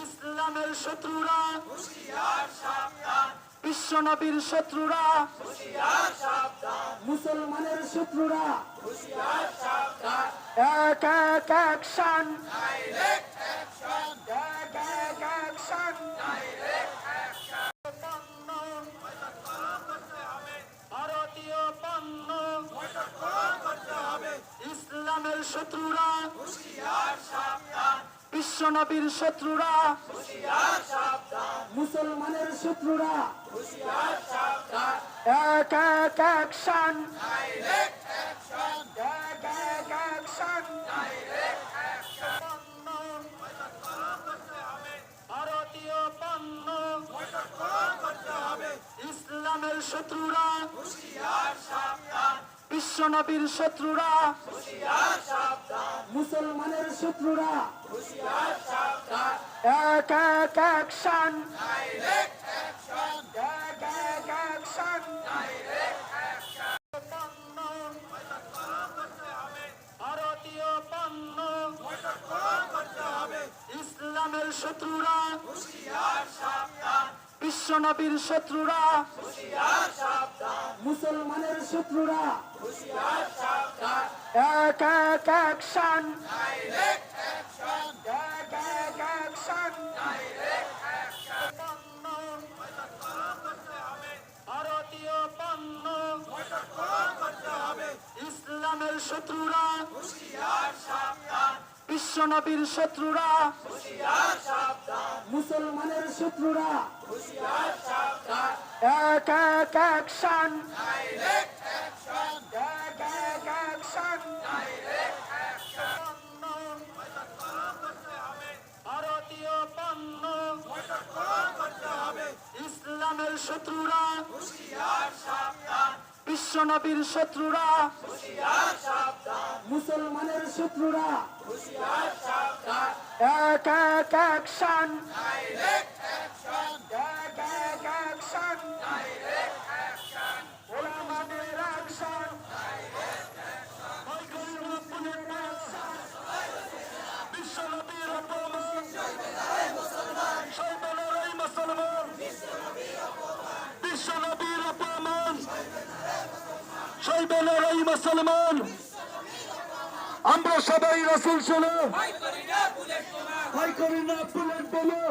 ইসলামের শত্রুরা বিশ্ব নবীর শত্রুরা মুসলমানের শত্রুরা এক এক অ্যাকশন ভারতীয় পণ্য ইসলামের শত্রুরা বিশ্ব নবীর শত্রুরা মুসলমানের শত্রুরা এক এক অ্যাকশন ভারতীয় পণ্য ইসলামের শত্রুরা বিশ্ব নবীর শত্রুরা মুসলমানের শত্রুরা এক এক অ্যাকশন ভারতীয় পণ্য ইসলামের শত্রুরা বিশ্ব নবীর শত্রুরা মুসলমানের শত্রুরা এক এক অ্যাকশন ভারতীয় পণ্য ইসলামের শত্রুরা বিশ্ব নবীর শত্রুরা মুসলমানের শত্রুরা এক এক অ্যাকশন ভারতীয় পণ্য ইসলামের শত্রুরা বিশ্ব নবীর শত্রুরা মুসলমানের শত্রুরা এক এক অ্যাকশন মুসলমান আমরা সবাই রাসূল শোনো, ভয় করি না বুলেট বোমা।